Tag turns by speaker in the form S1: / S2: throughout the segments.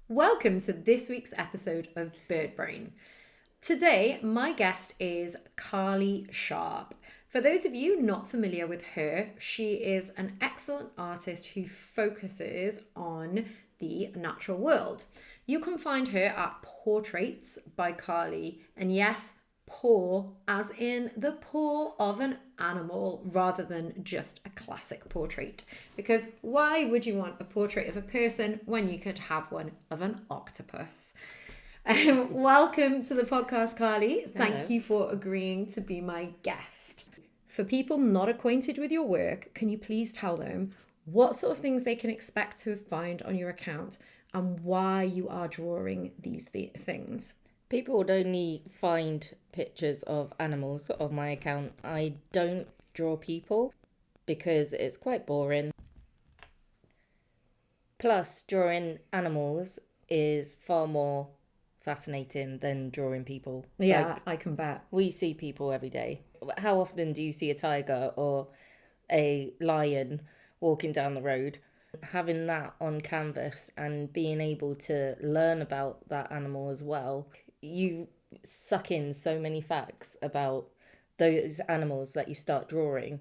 S1: Welcome to this week's episode of Bird Brain. Today, my guest is Carly Sharp. For those of you not familiar with her, she is an excellent artist who focuses on the natural world. You can find her at Portraits by Carly, and yes, paw as in the paw of an animal rather than just a classic portrait. Because why would you want a portrait of a person when you could have one of an octopus? Welcome to the podcast, Carly. Thank
S2: Hello.
S1: you for agreeing to be my guest. For people not acquainted with your work, can you please tell them what sort of things they can expect to find on your account and why you are drawing these things?
S2: People would only find pictures of animals of my account. I don't draw people because it's quite boring. Plus, drawing animals is far more fascinating than drawing people.
S1: Yeah, I can bet.
S2: We see people every day. How often do you see a tiger or a lion walking down the road? Having that on canvas and being able to learn about that animal as well, you suck in so many facts about those animals that you start drawing.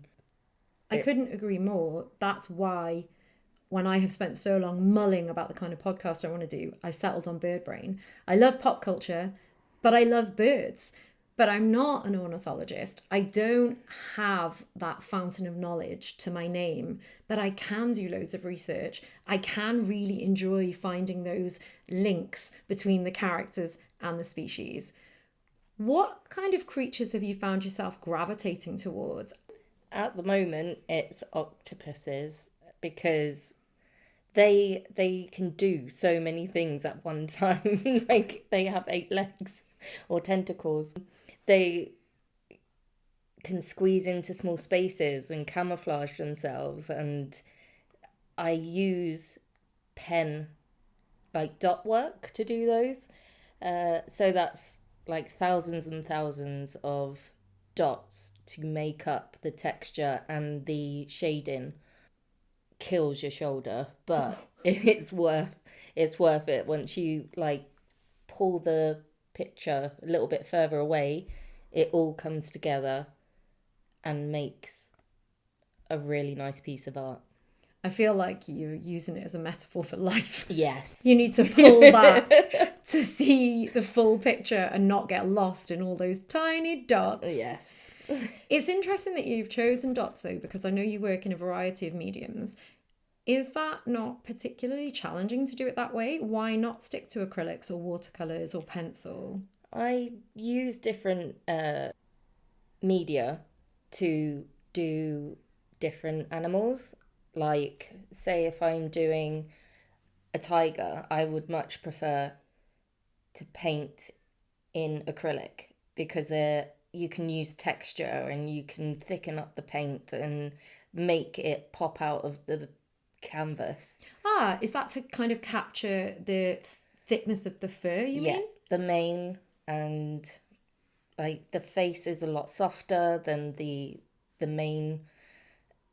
S1: I couldn't agree more. That's why when I have spent so long mulling about the kind of podcast I want to do, I settled on Bird Brain. I love pop culture, but I love birds. But I'm not an ornithologist. I don't have that fountain of knowledge to my name, but I can do loads of research. I can really enjoy finding those links between the characters and the species. What kind of creatures have you found yourself gravitating towards?
S2: At the moment, it's octopuses because they can do so many things at one time. Like they have 8 legs or tentacles. They can squeeze into small spaces and camouflage themselves, and I use pen like dot work to do those. So that's like thousands and thousands of dots to make up the texture, and the shading kills your shoulder, but it's worth it once you like pull the picture a little bit further away. It all comes together and makes a really nice piece of art.
S1: I feel like you're using it as a metaphor for life.
S2: Yes.
S1: You need to pull back to see the full picture and not get lost in all those tiny dots.
S2: Yes.
S1: It's interesting that you've chosen dots though, because I know you work in a variety of mediums. Is that not particularly challenging to do it that way? Why not stick to acrylics or watercolors or pencil?
S2: I use different media to do different animals. Like, say, if I'm doing a tiger, I would much prefer to paint in acrylic because you can use texture and you can thicken up the paint and make it pop out of the canvas.
S1: Ah, is that to kind of capture the thickness of the fur, you
S2: Yeah,
S1: mean?
S2: the mane, and like the face is a lot softer than the mane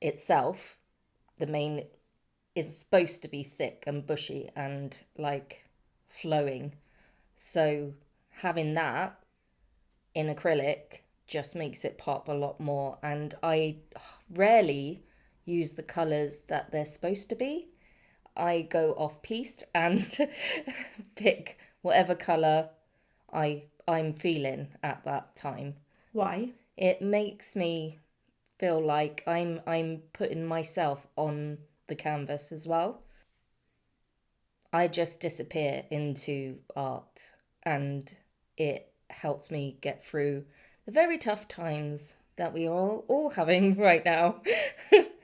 S2: itself. The mane is supposed to be thick and bushy and like flowing. So having that in acrylic just makes it pop a lot more. And I rarely use the colours that they're supposed to be. I go off piste and pick whatever colour I'm feeling at that time.
S1: Why?
S2: It makes me feel like I'm putting myself on the canvas as well. I just disappear into art, and it helps me get through the very tough times that we are all having right now.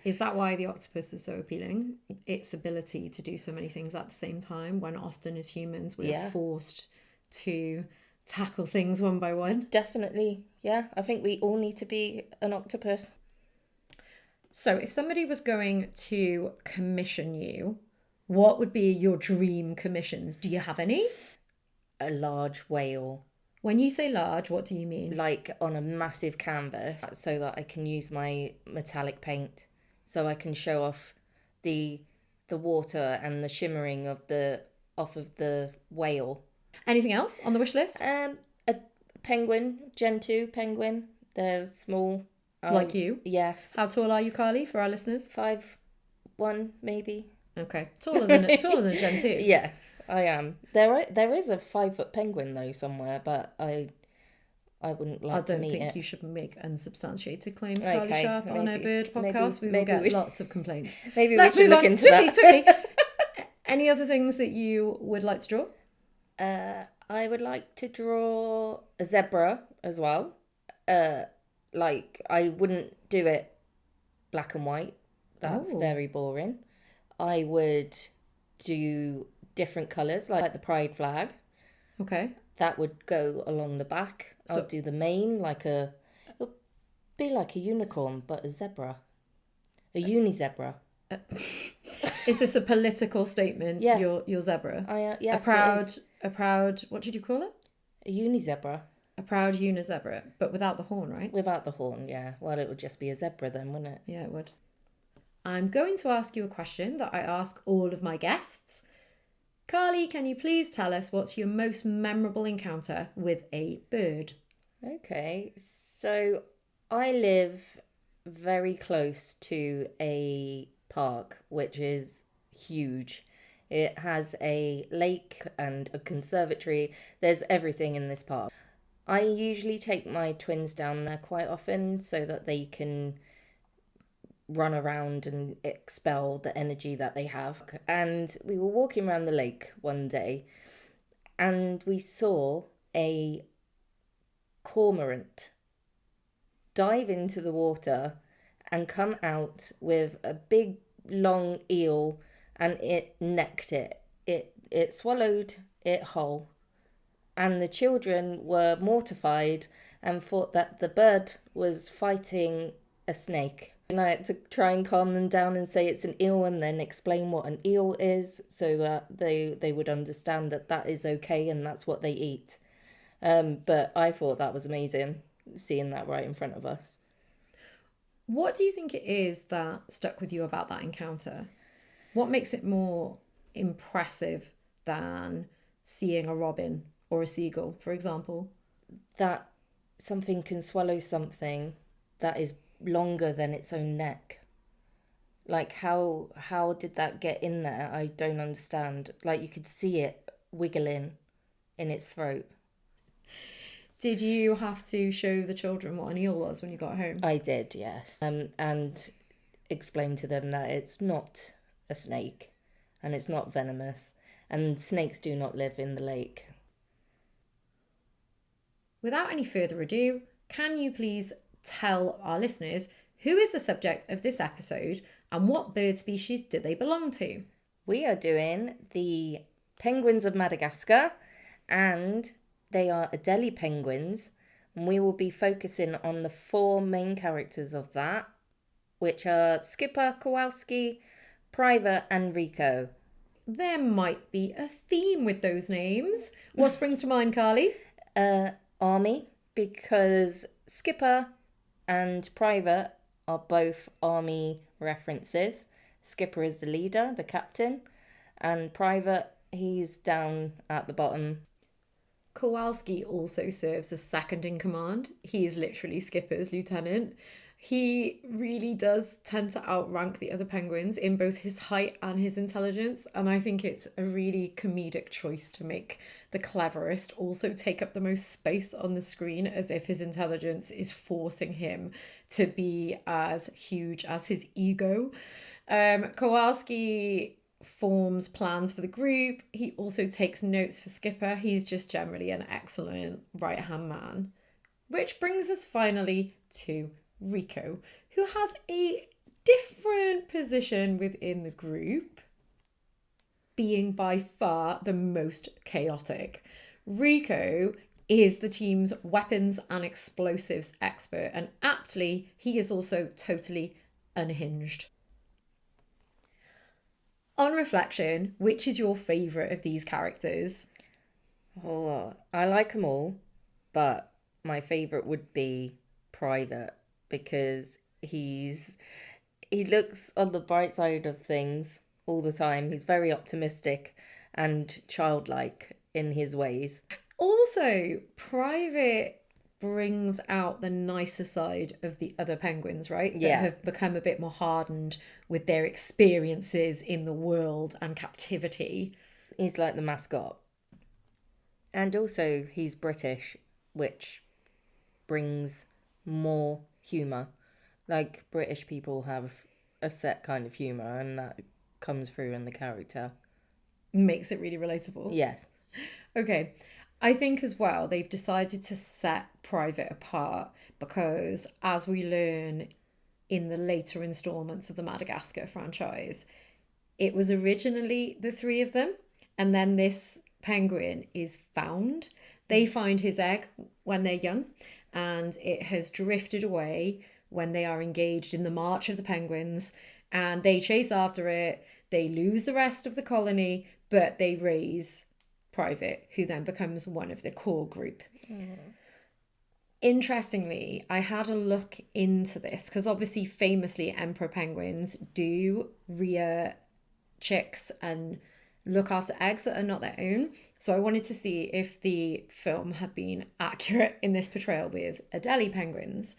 S1: Is that why the octopus is so appealing? Its ability to do so many things at the same time, when often as humans we're
S2: Yeah.
S1: forced to tackle things one by one.
S2: Definitely, yeah. I think we all need to be an octopus.
S1: So, if somebody was going to commission you, what would be your dream commissions? Do you have any?
S2: A large whale,
S1: When you say large, what do you mean?
S2: like on a massive canvas, so that I can use my metallic paint, so I can show off the water and the shimmering of off of the whale.
S1: Anything else on the wish list?
S2: A penguin, Gen 2 penguin. They're small.
S1: Like you?
S2: Yes.
S1: How tall are you, Carly, for our listeners?
S2: 5'1", maybe.
S1: Okay, taller than a Gen 2.
S2: Yes, I am. There is a 5-foot penguin though somewhere, but I wouldn't like to meet it.
S1: I don't think you should make unsubstantiated claims,
S2: Okay,
S1: Carly Sharp, on a bird podcast. We will
S2: maybe
S1: get lots of complaints.
S2: Maybe
S1: Let's
S2: we should
S1: move
S2: look
S1: on.
S2: into
S1: Swiftly.
S2: that.
S1: Any other things that you would like to draw?
S2: I would like to draw a zebra as well. Like I wouldn't do it black and white. That's very boring. I would do different colours, like the pride flag.
S1: Okay.
S2: That would go along the back. I'll do the mane it'll be like a unicorn, but a zebra. A uni-zebra.
S1: Is this a political statement?
S2: Yeah.
S1: Your zebra?
S2: Yes,
S1: a proud, what did you call it?
S2: a uni-zebra.
S1: A proud unizebra, but without the horn, right?
S2: Without the horn, yeah. Well, it would just be a zebra then, wouldn't it?
S1: Yeah, it would. I'm going to ask you a question that I ask all of my guests. Carly, can you please tell us what's your most memorable encounter with a bird?
S2: Okay, so I live very close to a park, which is huge. It has a lake and a conservatory. There's everything in this park. I usually take my twins down there quite often so that they can run around and expel the energy that they have. And we were walking around the lake one day and we saw a cormorant dive into the water and come out with a big long eel, and it necked it. It swallowed it whole. And the children were mortified and thought that the bird was fighting a snake. And I had to try and calm them down and say it's an eel and then explain what an eel is so that they would understand that that is okay and that's what they eat. But I thought that was amazing, seeing that right in front of us.
S1: What do you think it is that stuck with you about that encounter? What makes it more impressive than seeing a robin or a seagull, for example?
S2: That something can swallow something that is longer than its own neck. Like how did that get in there? I don't understand. Like you could see it wiggling in its throat.
S1: Did you have to show the children what an eel was when you got home?
S2: I did, yes. And explain to them that it's not a snake and it's not venomous and snakes do not live in the lake.
S1: Without any further ado, can you please tell our listeners who is the subject of this episode and what bird species do they belong to?
S2: We are doing the Penguins of Madagascar, and they are Adelie Penguins, and we will be focusing on the 4 main characters of that, which are Skipper, Kowalski, Private and Rico.
S1: There might be a theme with those names. What springs to mind, Carly?
S2: Army, because Skipper and Private are both army references. Skipper is the leader, the captain, and Private, he's down at the bottom.
S1: Kowalski also serves as second in command. He is literally Skipper's lieutenant. He really does tend to outrank the other penguins in both his height and his intelligence, and I think it's a really comedic choice to make the cleverest also take up the most space on the screen, as if his intelligence is forcing him to be as huge as his ego. Kowalski forms plans for the group. He also takes notes for Skipper. He's just generally an excellent right-hand man. Which brings us finally to Rico, who has a different position within the group, being by far the most chaotic. Rico is the team's weapons and explosives expert, and aptly, he is also totally unhinged. On reflection, which is your favourite of these characters?
S2: Oh, I like them all, but my favourite would be Private, because he looks on the bright side of things all the time. He's very optimistic and childlike in his ways.
S1: Also, Private brings out the nicer side of the other penguins, right? That
S2: Yeah.
S1: have become a bit more hardened with their experiences in the world and captivity.
S2: He's like the mascot. And also, he's British, which brings more humour. Like, British people have a set kind of humour, and that comes through in the character.
S1: Makes it really relatable.
S2: Yes.
S1: Okay. I think as well, they've decided to set Private apart because, as we learn in the later installments of the Madagascar franchise, it was originally the three of them, and then this penguin is found. They find his egg when they're young, and it has drifted away when they are engaged in the March of the Penguins, and they chase after it. They lose the rest of the colony, but they raise Private, who then becomes one of the core group. Interestingly, I had a look into this because obviously, famously, emperor penguins do rear chicks and look after eggs that are not their own. So I wanted to see if the film had been accurate in this portrayal with Adelie penguins.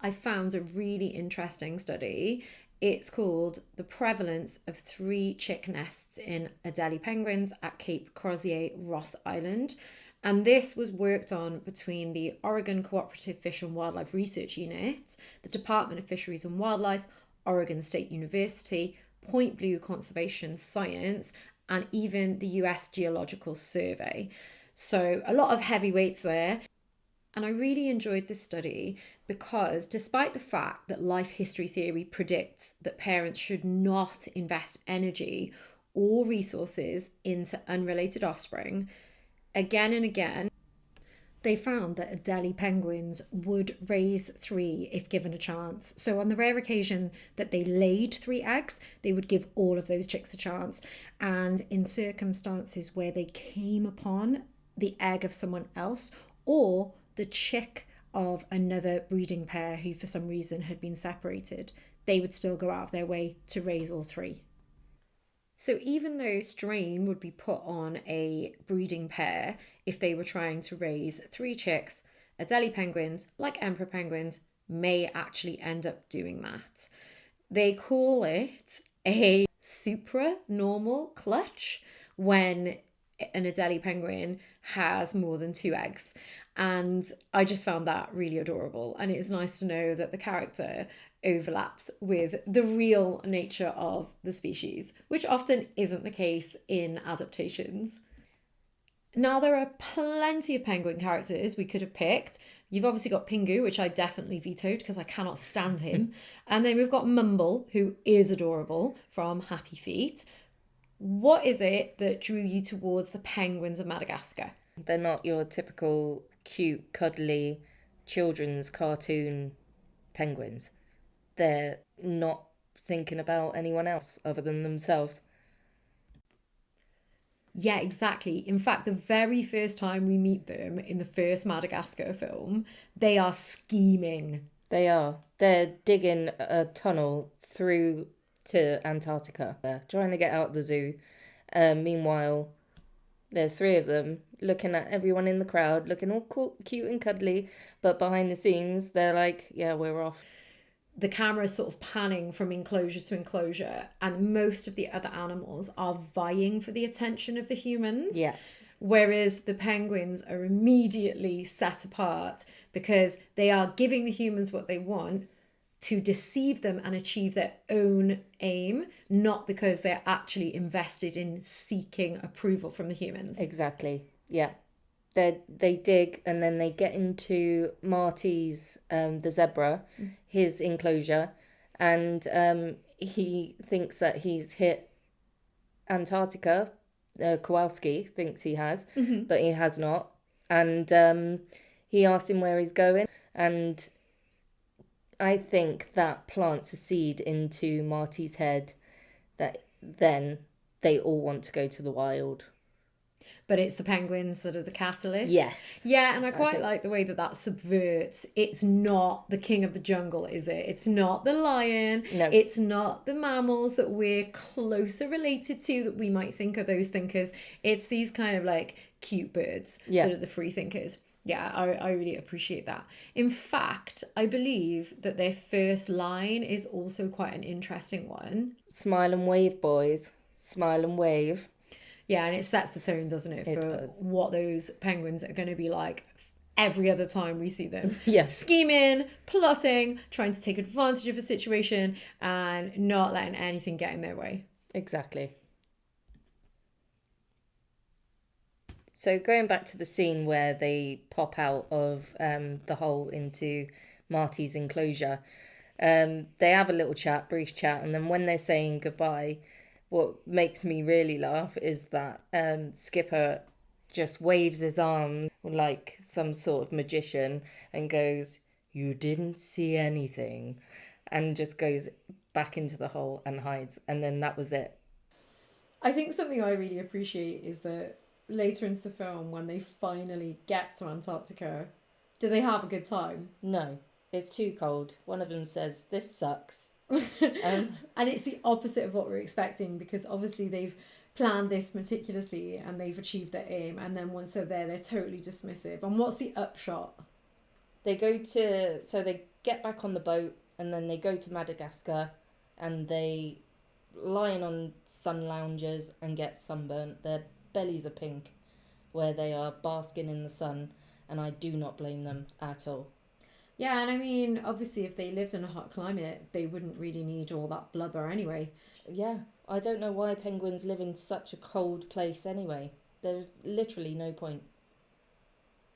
S1: I found a really interesting study. It's called The Prevalence of Three Chick Nests in Adelie Penguins at Cape Crozier, Ross Island. And this was worked on between the Oregon Cooperative Fish and Wildlife Research Unit, the Department of Fisheries and Wildlife, Oregon State University, Point Blue Conservation Science, and even the US Geological Survey. So a lot of heavyweights there. And I really enjoyed this study because, despite the fact that life history theory predicts that parents should not invest energy or resources into unrelated offspring, again and again, they found that Adelie penguins would raise three if given a chance. So, on the rare occasion that they laid three eggs, they would give all of those chicks a chance. And in circumstances where they came upon the egg of someone else or the chick of another breeding pair who for some reason had been separated, they would still go out of their way to raise all three. So even though strain would be put on a breeding pair if they were trying to raise three chicks, Adelie penguins, like emperor penguins, may actually end up doing that. They call it a supranormal clutch when an Adelie penguin has more than two eggs. And I just found that really adorable. And it's nice to know that the character overlaps with the real nature of the species, which often isn't the case in adaptations. Now, there are plenty of penguin characters we could have picked. You've obviously got Pingu, which I definitely vetoed because I cannot stand him. And then we've got Mumble, who is adorable from Happy Feet. What is it that drew you towards the penguins of Madagascar?
S2: They're not your typical cute, cuddly children's cartoon penguins. They're not thinking about anyone else other than themselves.
S1: Yeah, exactly. In fact, the very first time we meet them in the first Madagascar film, they are scheming.
S2: They are. They're digging a tunnel through to Antarctica. They're trying to get out of the zoo. Meanwhile, there's three of them looking at everyone in the crowd, looking all cool, cute and cuddly, but behind the scenes, they're like, yeah, we're off.
S1: The camera is sort of panning from enclosure to enclosure, and most of the other animals are vying for the attention of the humans.
S2: Yeah.
S1: Whereas the penguins are immediately set apart because they are giving the humans what they want to deceive them and achieve their own aim, not because they're actually invested in seeking approval from the humans.
S2: Exactly. Yeah. They dig and then they get into Marty's, the zebra, his enclosure, and he thinks that he's hit Antarctica. Kowalski thinks he has, but he has not. And he asks him where he's going, and I think that plants a seed into Marty's head that then they all want to go to the wild.
S1: but it's the penguins that are the catalyst.
S2: Yes.
S1: Yeah, and I quite
S2: think-
S1: like the way that that subverts. It's not the king of the jungle, is it? It's not the lion.
S2: No.
S1: It's not the mammals that we're closer related to that we might think are those thinkers. It's these kind of like cute birds that are the free thinkers. Yeah, I really appreciate that. In fact, I believe that their first line is also quite an interesting one.
S2: Smile and wave, boys. Smile and wave.
S1: Yeah, and it sets the tone, doesn't it, for what those penguins are going to be like every other time we see them.
S2: Yes.
S1: Scheming, plotting, trying to take advantage of a situation and not letting anything get in their way.
S2: Exactly. So going back to the scene where they pop out of the hole into Marty's enclosure, they have a little chat, brief chat, and then when they're saying goodbye, what makes me really laugh is that Skipper just waves his arms like some sort of magician and goes, "You didn't see anything," and just goes back into the hole and hides, and then that was it.
S1: I think something I really appreciate is that later into the film, when they finally get to Antarctica, do they have a good time?
S2: No, it's too cold. One of them says, "This sucks."
S1: And it's the opposite of what we're expecting, because obviously they've planned this meticulously and they've achieved their aim, and then once they're there, they're totally dismissive. And what's the upshot?
S2: They get back on the boat and then they go to Madagascar and they lie on sun loungers and get sunburnt. Their bellies are pink where they are basking in the sun, and I do not blame them at all.
S1: Yeah, and I mean, obviously, if they lived in a hot climate, they wouldn't really need all that blubber anyway.
S2: Yeah, I don't know why penguins live in such a cold place anyway. There's literally no point.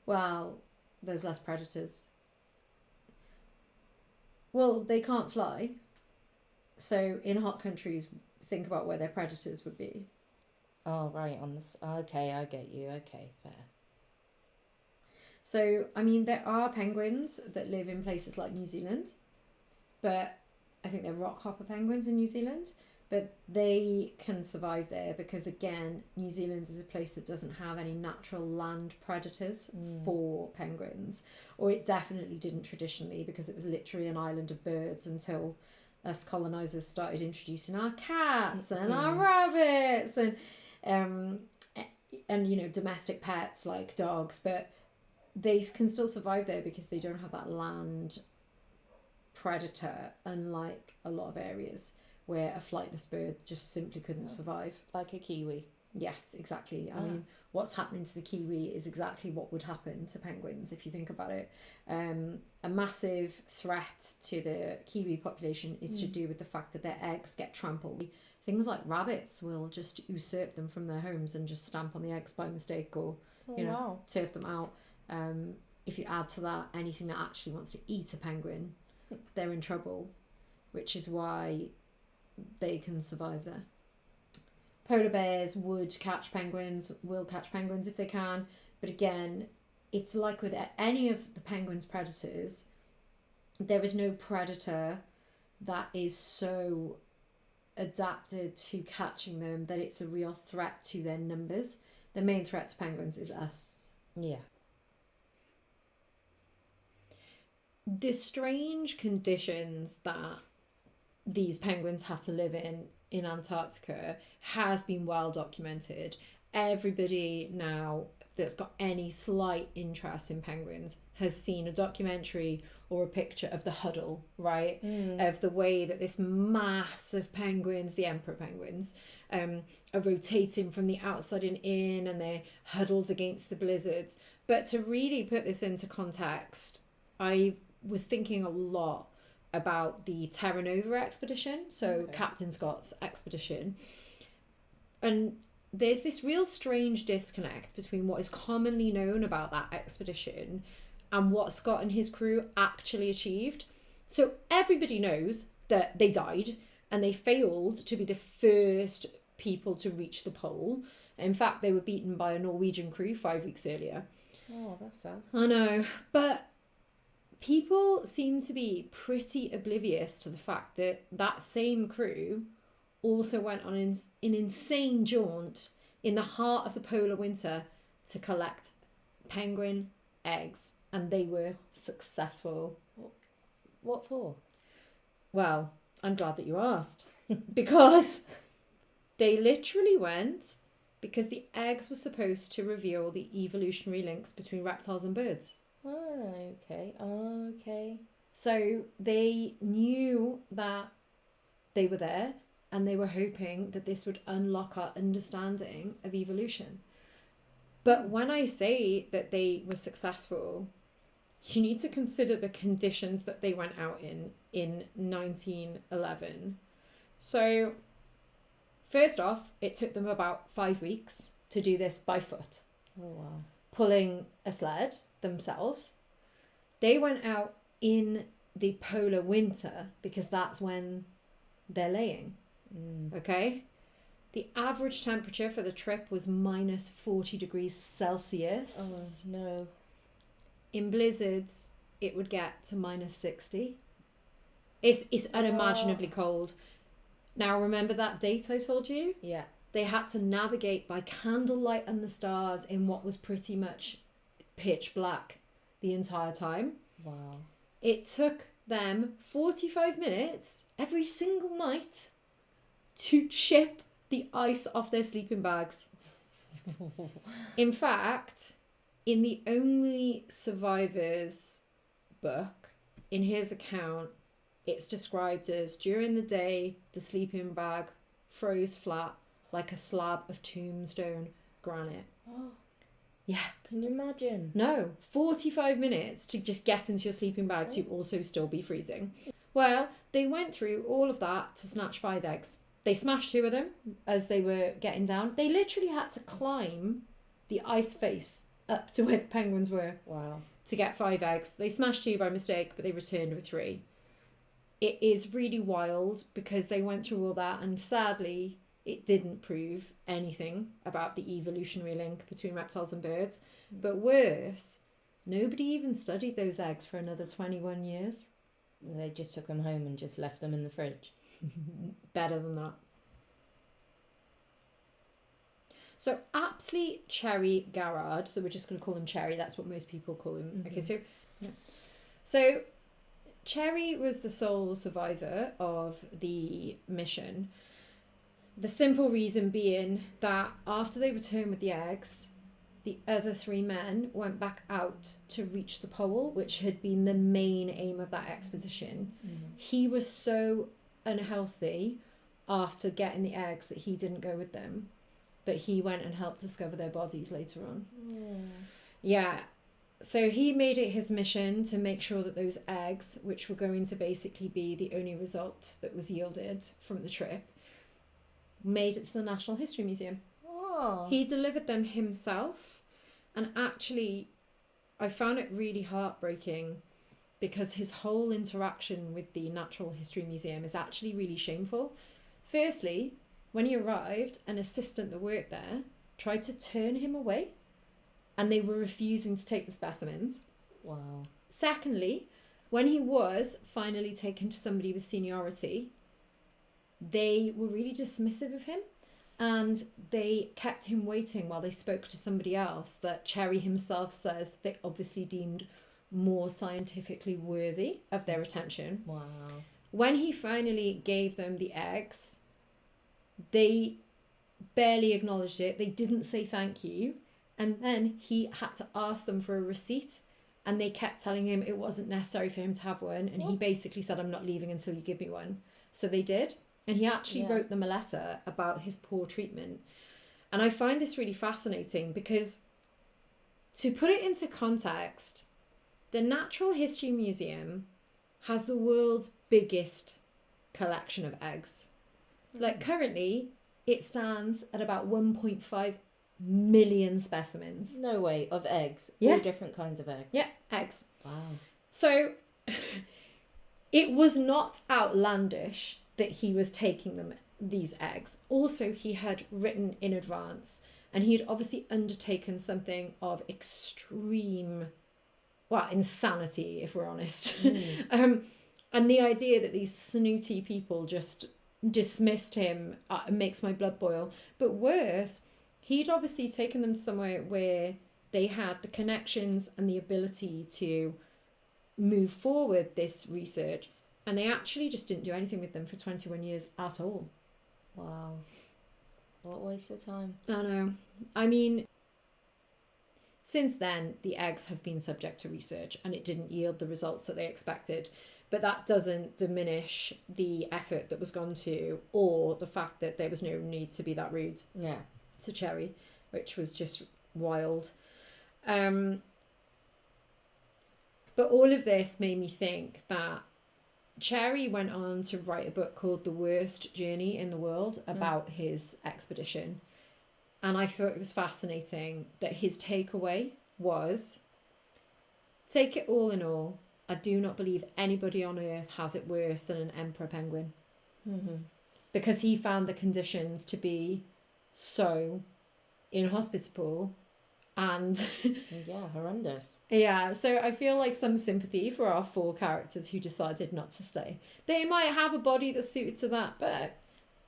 S1: Well, there's less predators. Well, they can't fly. So in hot countries, think about where their predators would be.
S2: Oh, right, on this. Okay, I get you. Okay, fair.
S1: So, I mean, there are penguins that live in places like New Zealand, but I think they're rockhopper penguins in New Zealand, but they can survive there because, again, New Zealand is a place that doesn't have any natural land predators for penguins, or it definitely didn't traditionally, because it was literally an island of birds until us colonisers started introducing our cats and our rabbits and you know, domestic pets like dogs, but they can still survive there because they don't have that land predator, unlike a lot of areas where a flightless bird just simply couldn't survive.
S2: Like a kiwi.
S1: Yes, exactly. I mean, what's happening to the kiwi is exactly what would happen to penguins if you think about it. A massive threat to the kiwi population is to do with the fact that their eggs get trampled. Things like rabbits will just usurp them from their homes and just stamp on the eggs by mistake, or turf them out. If you add to that anything that actually wants to eat a penguin, they're in trouble, which is why they can survive there. Polar bears would catch penguins, will catch penguins if they can, but again, it's like with any of the penguin's predators, there is no predator that is so adapted to catching them that it's a real threat to their numbers. The main threat to penguins is us.
S2: Yeah.
S1: The strange conditions that these penguins have to live in Antarctica has been well documented. Everybody now that's got any slight interest in penguins has seen a documentary or a picture of the huddle, right? Of the way that this mass of penguins, the emperor penguins, are rotating from the outside and in, and they're huddled against the blizzards. But to really put this into context, I was thinking a lot about the Terra Nova expedition, so Captain Scott's expedition. And there's this real strange disconnect between what is commonly known about that expedition and what Scott and his crew actually achieved. So everybody knows that they died and they failed to be the first people to reach the pole. In fact, they were beaten by a Norwegian crew 5 weeks earlier.
S2: Oh, that's sad.
S1: I know, but people seem to be pretty oblivious to the fact that that same crew also went on an insane jaunt in the heart of the polar winter to collect penguin eggs, and they were successful.
S2: What for?
S1: Well, I'm glad that you asked. Because they literally went because the eggs were supposed to reveal the evolutionary links between reptiles and birds.
S2: Oh, okay. Oh, okay.
S1: So they knew that they were there, and they were hoping that this would unlock our understanding of evolution. But when I say that they were successful, you need to consider the conditions that they went out in 1911. So, first off, it took them about 5 weeks to do this by foot,
S2: Oh, wow.
S1: pulling a sled themselves. They went out in the polar winter because that's when they're laying. Okay? The average temperature for the trip was minus 40 degrees Celsius.
S2: Oh, no.
S1: In blizzards, it would get to minus 60. It's unimaginably cold. Now, remember that date I told you?
S2: Yeah.
S1: They had to navigate by candlelight and the stars in what was pretty much pitch black the entire time.
S2: Wow.
S1: It took them 45 minutes every single night to chip the ice off their sleeping bags. In fact, in the only survivor's book, in his account, it's described as during the day, the sleeping bag froze flat like a slab of tombstone granite.
S2: Oh,
S1: Yeah.
S2: can you imagine?
S1: No, 45 minutes to just get into your sleeping bag to also still be freezing. Well, they went through all of that to snatch 5 eggs. They smashed 2 of them as they were getting down. They literally had to climb the ice face up to where the penguins were.
S2: Wow.
S1: To get 5 eggs. They smashed 2 by mistake, but they returned with 3. It is really wild because they went through all that, and sadly, it didn't prove anything about the evolutionary link between reptiles and birds. But worse, nobody even studied those eggs for another 21 years.
S2: They just took them home and just left them in the fridge.
S1: Better than that. So Apsley Cherry Garrard, so we're just going to call him Cherry, that's what most people call him.
S2: Mm-hmm.
S1: Okay, so Cherry was the sole survivor of the mission. The simple reason being that after they returned with the eggs, the other 3 men went back out to reach the pole, which had been the main aim of that expedition.
S2: Mm-hmm.
S1: He was so unhealthy after getting the eggs that he didn't go with them, but he went and helped discover their bodies later on. Yeah. So he made it his mission to make sure that those eggs, which were going to basically be the only result that was yielded from the trip, made it to the National History Museum.
S2: Oh.
S1: He delivered them himself, and actually I found it really heartbreaking because his whole interaction with the Natural History Museum is actually really shameful. Firstly, when he arrived, an assistant that worked there tried to turn him away, and they were refusing to take the specimens.
S2: Wow.
S1: Secondly, when he was finally taken to somebody with seniority, they were really dismissive of him, and they kept him waiting while they spoke to somebody else that Cherry himself says they obviously deemed more scientifically worthy of their attention.
S2: Wow.
S1: When he finally gave them the eggs, they barely acknowledged it. They didn't say thank you. And then he had to ask them for a receipt, and they kept telling him it wasn't necessary for him to have one. And he basically said, I'm not leaving until you give me one. So they did. And he actually wrote them a letter about his poor treatment. And I find this really fascinating because, to put it into context, the Natural History Museum has the world's biggest collection of eggs. Like currently, it stands at about 1.5 million specimens.
S2: No way, of eggs.
S1: Yeah.
S2: All different kinds of eggs.
S1: Yeah, eggs.
S2: Wow.
S1: So it was not outlandish that he was taking them these eggs. Also, he had written in advance, and he had obviously undertaken something of extreme, well, insanity, if we're honest. And the idea that these snooty people just dismissed him makes my blood boil. But worse, He'd obviously taken them somewhere where they had the connections and the ability to move forward this research, and they actually just didn't do anything with them for 21 years at all.
S2: Wow. What a waste of time.
S1: I know. I mean, since then, the eggs have been subject to research and it didn't yield the results that they expected. But that doesn't diminish the effort that was gone to, or the fact that there was no need to be that rude to Cherry, which was just wild. But all of this made me think that Cherry went on to write a book called The Worst Journey in the World about his expedition. And I thought it was fascinating that his takeaway was, take it all in all, I do not believe anybody on Earth has it worse than an emperor penguin.
S2: Mm-hmm.
S1: Because he found the conditions to be so inhospitable and...
S2: yeah, horrendous.
S1: Yeah, so I feel like some sympathy for our 4 characters who decided not to stay. They might have a body that's suited to that, but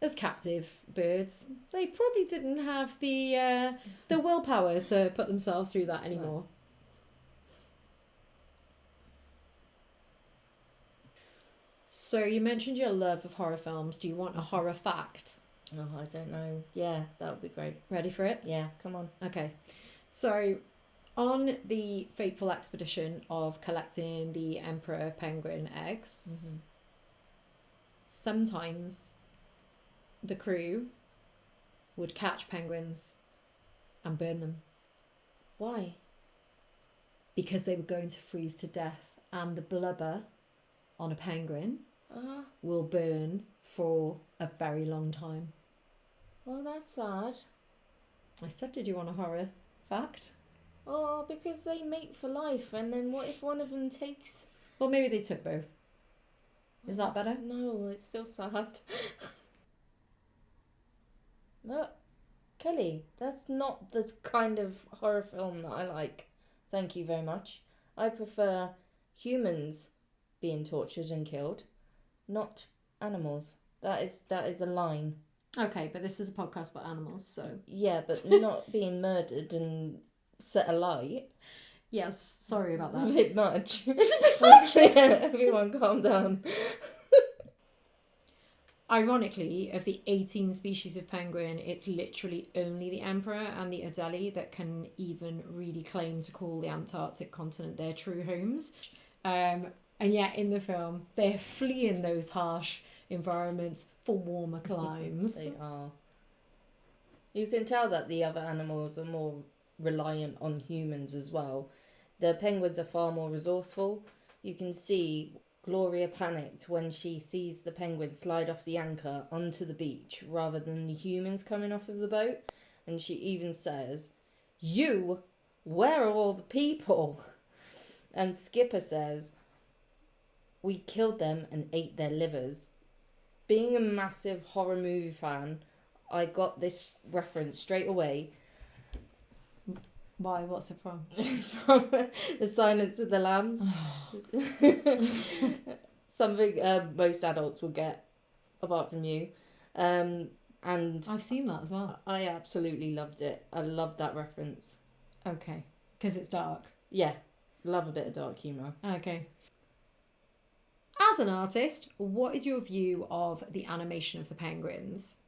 S1: as captive birds, they probably didn't have the willpower to put themselves through that anymore.
S2: No.
S1: So you mentioned your love of horror films. Do you want a horror fact?
S2: Oh, I don't know. Yeah, that would be great.
S1: Ready for it?
S2: Yeah, come on.
S1: Okay. So, on the fateful expedition of collecting the emperor penguin eggs, sometimes the crew would catch penguins and burn them.
S2: Why?
S1: Because they were going to freeze to death, and the blubber on a penguin will burn for a very long time.
S2: Well, that's sad.
S1: I said, did you want a horror fact?
S2: Oh, because they mate for life, and then what if one of them takes...
S1: Well, maybe they took both. Is that better?
S2: No, it's still sad. Look, Kelly, that's not the kind of horror film that I like. Thank you very much. I prefer humans being tortured and killed, not animals. That is a line.
S1: Okay, but this is a podcast about animals, so...
S2: Yeah, but not being murdered and set alight.
S1: Yes, sorry about that.
S2: It's a bit much. It's a bit much! Everyone calm down.
S1: Ironically, of the 18 species of penguin, it's literally only the emperor and the Adelie that can even really claim to call the Antarctic continent their true homes. And yet, in the film, they're fleeing those harsh environments for warmer climes.
S2: They are. You can tell that the other animals are more reliant on humans as well. The penguins are far more resourceful. You can see Gloria panicked when she sees the penguin slide off the anchor onto the beach rather than the humans coming off of the boat. And she even says, "You, where are all the people?" And Skipper says, "We killed them and ate their livers." Being a massive horror movie fan, I got this reference straight away.
S1: Why? What's it from?
S2: From The Silence of the Lambs. Something most adults will get, apart from you. And
S1: I've seen that as well.
S2: I absolutely loved it. I loved that reference.
S1: Okay, because it's dark.
S2: Yeah, love a bit of dark humour.
S1: Okay. As an artist, what is your view of the animation of the penguins?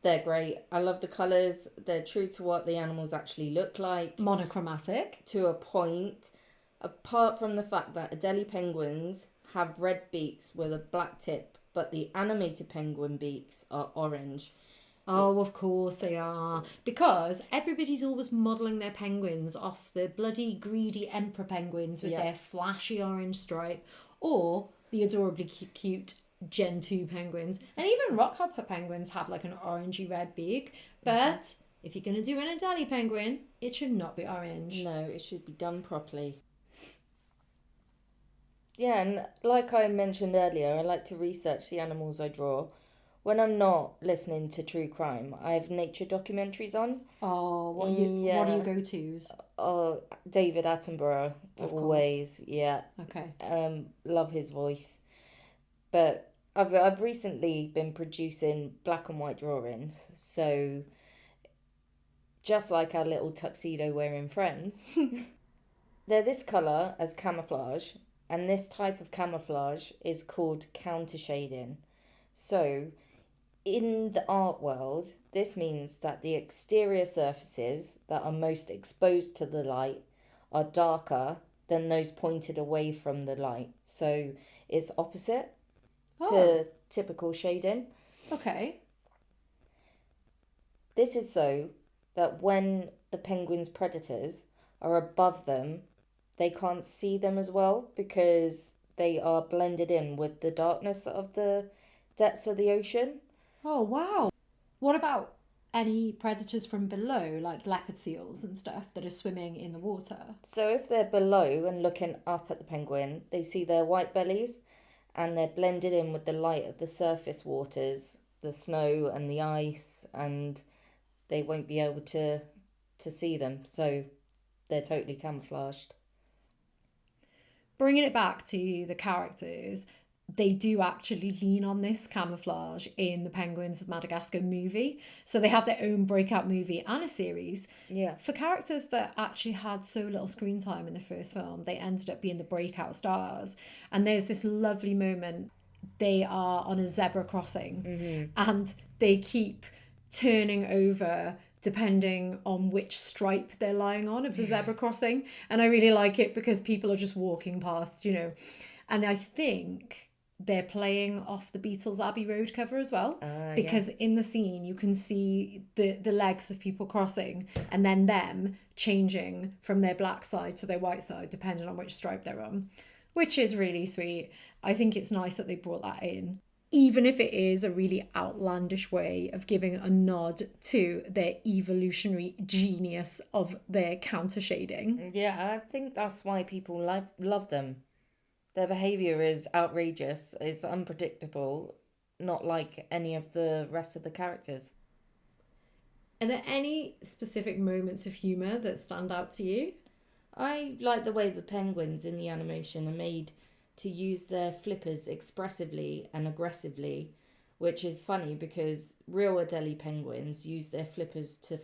S2: They're great. I love the colours. They're true to what the animals actually look like.
S1: Monochromatic.
S2: To a point. Apart from the fact that Adelie Penguins have red beaks with a black tip, but the animated penguin beaks are orange.
S1: Oh, of course they are. Because everybody's always modelling their penguins off the bloody greedy emperor penguins with their flashy orange stripe, or the adorably cute Gen 2 penguins. And even rockhopper penguins have like an orangey red beak. But if you're going to do an Adelie penguin, it should not be orange.
S2: No, it should be done properly. Yeah, and like I mentioned earlier, I like to research the animals I draw. When I'm not listening to true crime, I have nature documentaries on.
S1: Oh, what are your go-tos?
S2: Oh, David Attenborough, always. Yeah.
S1: Okay.
S2: Love his voice. But I've recently been producing black and white drawings, so just like our little tuxedo wearing friends. They're this colour as camouflage, and this type of camouflage is called counter shading. So, in the art world, this means that the exterior surfaces that are most exposed to the light are darker than those pointed away from the light. So, it's opposite to typical shading.
S1: Okay.
S2: This is so that when the penguin's predators are above them, they can't see them as well because they are blended in with the darkness of the depths of the ocean.
S1: Oh, wow. What about any predators from below, like leopard seals and stuff that are swimming in the water?
S2: So if they're below and looking up at the penguin, they see their white bellies and they're blended in with the light of the surface waters, the snow and the ice, and they won't be able to see them. So they're totally camouflaged.
S1: Bringing it back to the characters, they do actually lean on this camouflage in the Penguins of Madagascar movie. So they have their own breakout movie and a series.
S2: Yeah.
S1: For characters that actually had so little screen time in the first film, they ended up being the breakout stars. And there's this lovely moment. They are on a zebra crossing and they keep turning over depending on which stripe they're lying on of the zebra crossing. And I really like it because people are just walking past, you know. And I think they're playing off the Beatles' Abbey Road cover as well. Because in the scene, you can see the legs of people crossing and then them changing from their black side to their white side, depending on which stripe they're on, which is really sweet. I think it's nice that they brought that in, even if it is a really outlandish way of giving a nod to their evolutionary genius of their counter shading.
S2: Yeah, I think that's why people love them. Their behaviour is outrageous, it's unpredictable, not like any of the rest of the characters.
S1: Are there any specific moments of humour that stand out to you?
S2: I like the way the penguins in the animation are made to use their flippers expressively and aggressively, which is funny because real Adelie penguins use their flippers to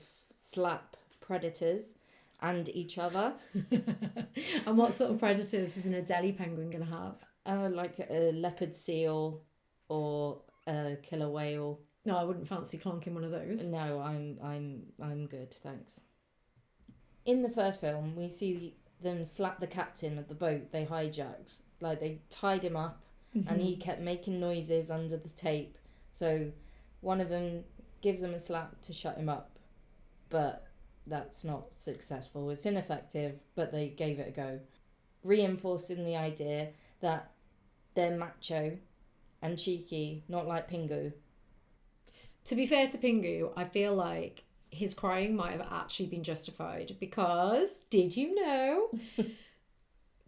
S2: slap predators and each other.
S1: And what sort of predators is an Adelie penguin going to have?
S2: Like a leopard seal or a killer whale.
S1: No, I wouldn't fancy clonking one of those.
S2: No, I'm good, thanks. In the first film, we see them slap the captain of the boat they hijacked. Like, they tied him up and he kept making noises under the tape. So one of them gives him a slap to shut him up. But that's not successful. It's ineffective, but they gave it a go. Reinforcing the idea that they're macho and cheeky, not like Pingu.
S1: To be fair to Pingu, I feel like his crying might have actually been justified because, did you know,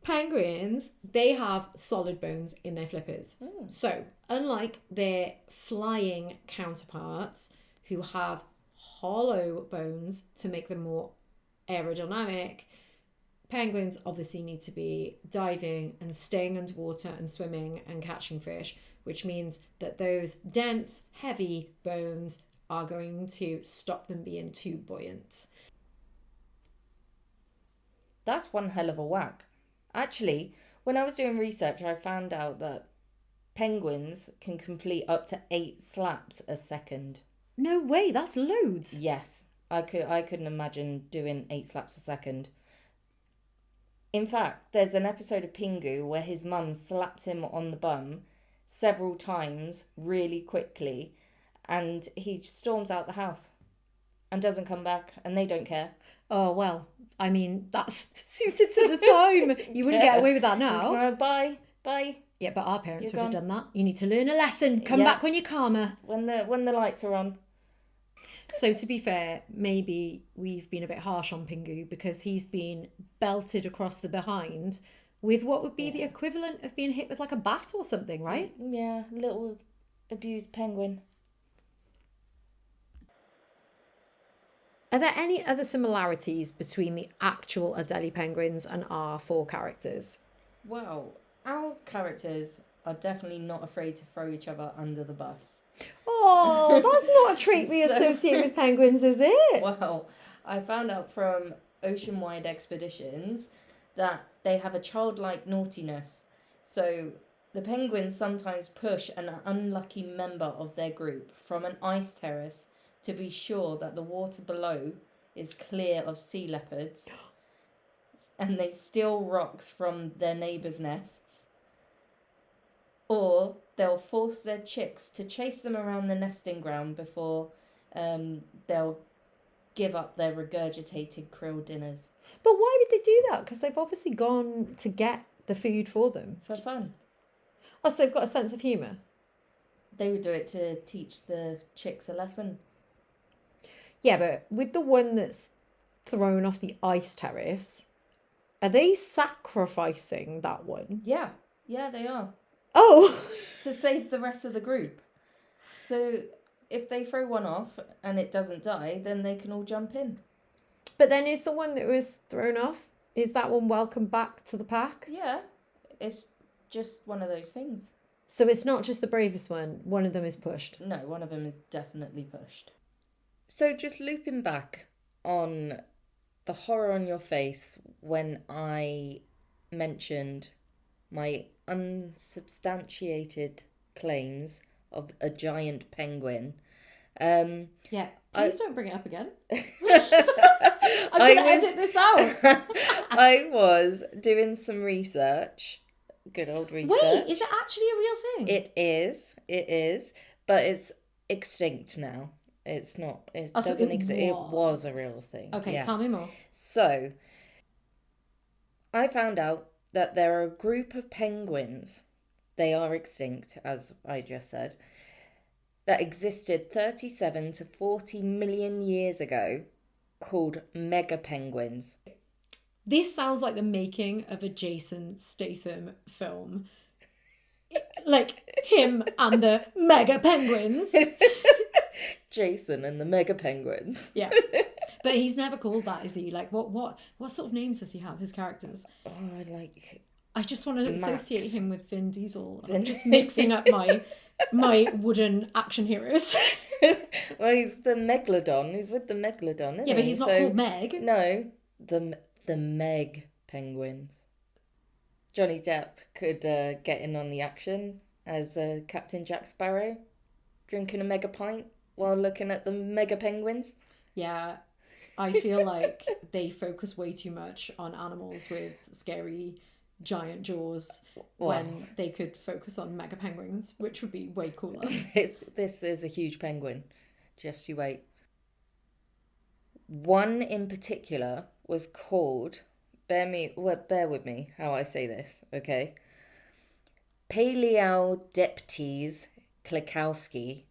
S1: penguins, they have solid bones in their flippers. So, unlike their flying counterparts who have hollow bones to make them more aerodynamic, penguins obviously need to be diving and staying underwater and swimming and catching fish, which means that those dense, heavy bones are going to stop them being too buoyant.
S2: That's one hell of a whack. Actually, when I was doing research, I found out that penguins can complete up to 8 slaps a second.
S1: No way, that's loads.
S2: Yes, I couldn't imagine doing 8 slaps a second. In fact, there's an episode of Pingu where his mum slaps him on the bum several times really quickly and he storms out the house and doesn't come back and they don't care.
S1: Oh, well, I mean, that's suited to the time. You wouldn't get away with that now.
S2: No, bye.
S1: Yeah, but our parents
S2: You're
S1: would have
S2: gone.
S1: done that. You need to learn a lesson. Come back when you're calmer.
S2: When the lights are on.
S1: So to be fair, maybe we've been a bit harsh on Pingu because he's been belted across the behind with what would be the equivalent of being hit with like a bat or something, right?
S2: Yeah, little abused penguin.
S1: Are there any other similarities between the actual Adelie Penguins and our 4 characters?
S2: Well, our characters are definitely not afraid to throw each other under the bus.
S1: Oh, that's not a trait we associate with penguins, is it?
S2: Well, I found out from ocean-wide expeditions that they have a childlike naughtiness. So the penguins sometimes push an unlucky member of their group from an ice terrace to be sure that the water below is clear of sea leopards, and they steal rocks from their neighbours' nests. Or they'll force their chicks to chase them around the nesting ground before they'll give up their regurgitated krill dinners.
S1: But why would they do that? Because they've obviously gone to get the food for them.
S2: For fun.
S1: Oh, so they've got a sense of humour.
S2: They would do it to teach the chicks a lesson.
S1: Yeah, but with the one that's thrown off the ice terrace, are they sacrificing that one?
S2: Yeah, they are.
S1: Oh!
S2: To save the rest of the group. So if they throw one off and it doesn't die, then they can all jump in.
S1: But then is the one that was thrown off, is that one welcome back to the pack?
S2: Yeah, it's just one of those things.
S1: So it's not just the bravest one of them is pushed?
S2: No, one of them is definitely pushed. So just looping back on the horror on your face when I mentioned my unsubstantiated claims of a giant penguin.
S1: Yeah, please don't bring it up again. I'm going to edit this out.
S2: I was doing some research. Good old research.
S1: Wait, is it actually a real thing?
S2: It is, but it's extinct now. It's not. It doesn't exist. It was a real thing.
S1: Okay,
S2: yeah.
S1: Tell me more.
S2: So, I found out that there are a group of penguins. They are extinct, as I just said, that existed 37 to 40 million years ago, called mega penguins.
S1: This sounds like the making of a Jason Statham film. Like him and the mega penguins.
S2: Jason and the mega penguins.
S1: Yeah. But he's never called that, is he? Like what sort of names does he have, his characters?
S2: Oh,
S1: I just want to associate
S2: Max.
S1: him with Vin Diesel. I'm just mixing up my wooden action heroes.
S2: Well, he's the Megalodon. He's with the Megalodon, isn't he?
S1: Yeah, but he's not called Meg.
S2: No, the Meg penguins. Johnny Depp could get in on the action as Captain Jack Sparrow, drinking a mega pint while looking at the mega penguins.
S1: Yeah, I feel like they focus way too much on animals with scary giant jaws when they could focus on mega penguins, which would be way cooler.
S2: This is a huge penguin. Just you wait. One in particular was called, bear with me how I say this, okay? Paleodeptes klikowski.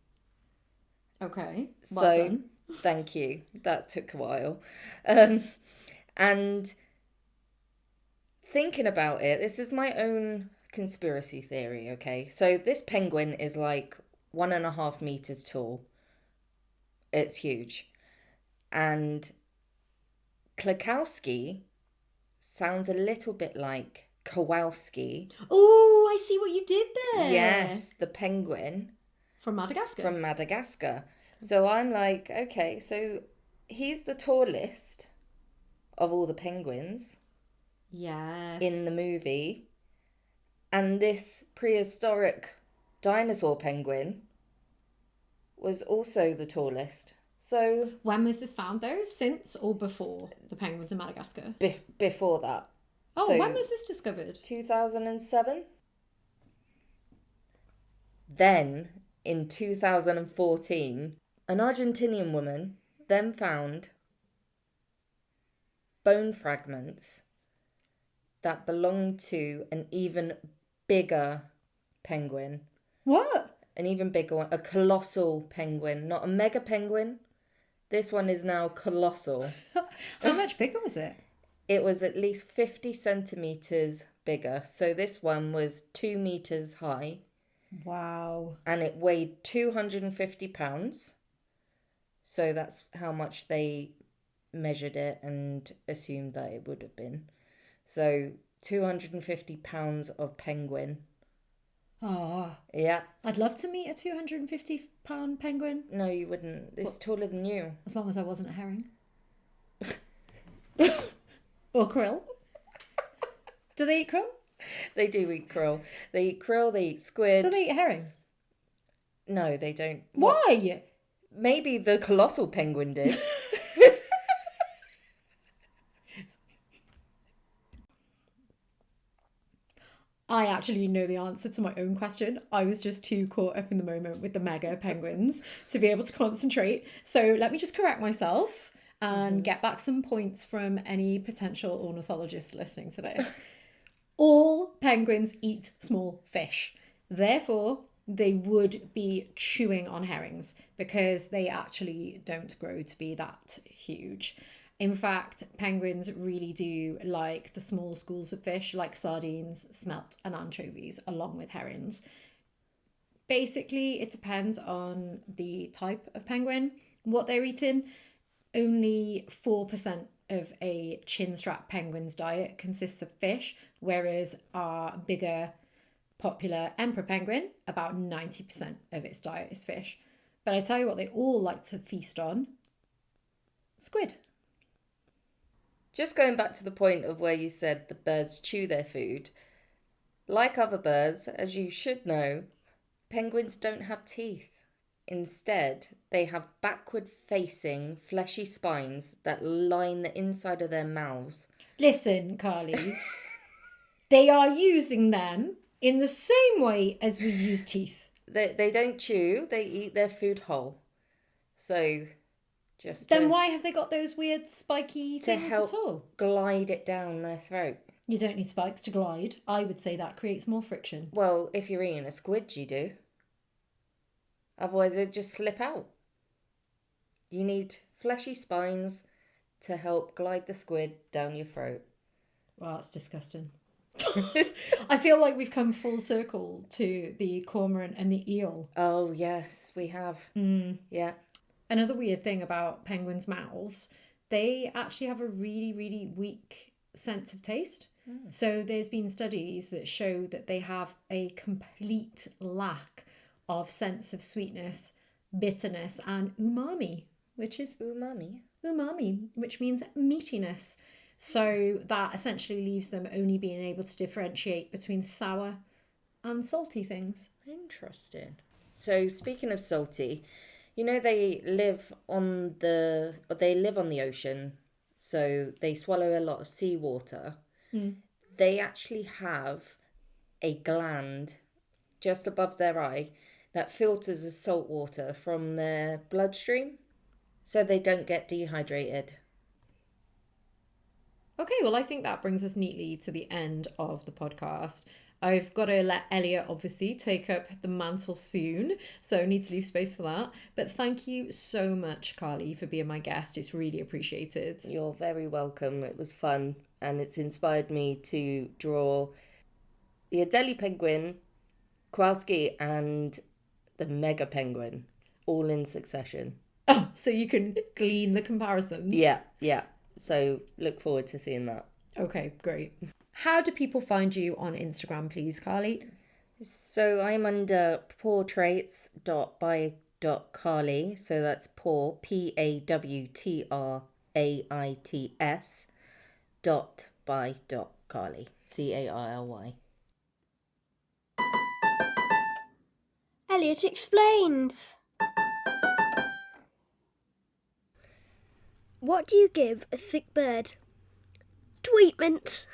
S1: Okay,
S2: well
S1: done.
S2: Thank you. That took a while. And thinking about it, this is my own conspiracy theory, okay? So this penguin is like 1.5 meters tall. It's huge. And Klikowski sounds a little bit like Kowalski.
S1: Oh, I see what you did there.
S2: Yes, the penguin.
S1: From Madagascar.
S2: From Madagascar. So I'm like, okay, so he's the tallest of all the penguins.
S1: Yes.
S2: In the movie. And this prehistoric dinosaur penguin was also the tallest. So
S1: when was this found though? Since or before the penguins in Madagascar?
S2: Before that.
S1: Oh,
S2: so
S1: when was this discovered?
S2: 2007. Then, in 2014, an Argentinian woman then found bone fragments that belonged to an even bigger penguin.
S1: What?
S2: An even bigger one. A colossal penguin. Not a mega penguin. This one is now colossal.
S1: How much bigger was it?
S2: It was at least 50 centimetres bigger. So this one was 2 metres high.
S1: Wow.
S2: And it weighed 250 pounds. So that's how much they measured it and assumed that it would have been. So 250 pounds of penguin.
S1: Oh.
S2: Yeah.
S1: I'd love to meet a 250-pound penguin.
S2: No, you wouldn't. It's taller than you.
S1: As long as I wasn't a herring. Or krill. Do they eat krill?
S2: They do eat krill. They eat krill, they eat squid.
S1: Do they eat herring?
S2: No, they don't.
S1: Why?
S2: Maybe the colossal penguin did.
S1: I actually know the answer to my own question. I was just too caught up in the moment with the mega penguins to be able to concentrate. So let me just correct myself and get back some points from any potential ornithologists listening to this. All penguins eat small fish. Therefore, they would be chewing on herrings because they actually don't grow to be that huge. In fact, penguins really do like the small schools of fish like sardines, smelt, and anchovies, along with herrings. Basically, it depends on the type of penguin, what they're eating. Only 4% of a chinstrap penguin's diet consists of fish, whereas our bigger, popular emperor penguin, about 90% of its diet is fish. But I tell you what, they all like to feast on squid.
S2: Just going back to the point of where you said the birds chew their food. Like other birds, as you should know, penguins don't have teeth. Instead, they have backward-facing, fleshy spines that line the inside of their mouths.
S1: Listen, Carly, they are using them in the same way as we use teeth.
S2: They don't chew, they eat their food whole. So, just
S1: Then why have they got those weird spiky
S2: to
S1: things
S2: help
S1: at all?
S2: glide it down their throat.
S1: You don't need spikes to glide. I would say that creates more friction.
S2: Well, if you're eating a squid, you do. Otherwise, it'd just slip out. You need fleshy spines to help glide the squid down your throat.
S1: Well, that's disgusting. I feel like we've come full circle to the cormorant and the eel.
S2: Oh, yes, we have. Yeah.
S1: Another weird thing about penguins' mouths, they actually have a really, really weak sense of taste. So there's been studies that show that they have a complete lack of sense of sweetness, bitterness, and umami, which is umami, which means meatiness. So that essentially leaves them only being able to differentiate between sour and salty things.
S2: Interesting. So speaking of salty, you know they live on the ocean, so they swallow a lot of seawater. They actually have a gland just above their eye that filters the salt water from their bloodstream so they don't get dehydrated.
S1: Okay, well, I think that brings us neatly to the end of the podcast. I've got to let Elliot obviously take up the mantle soon, so I need to leave space for that. But thank you so much, Carly, for being my guest. It's really appreciated.
S2: You're very welcome. It was fun, and it's inspired me to draw the Adelie Penguin, Kowalski, and the Mega Penguin all in succession.
S1: Oh, so you can glean the comparisons.
S2: Yeah. So look forward to seeing that.
S1: Okay, great. How do people find you on Instagram, please, Carly?
S2: So I'm under portraits.by.carly. So that's Paw, PAWTRAITS .by.carly. CARLY.
S3: Elliot explains. What do you give a sick bird? Treatment.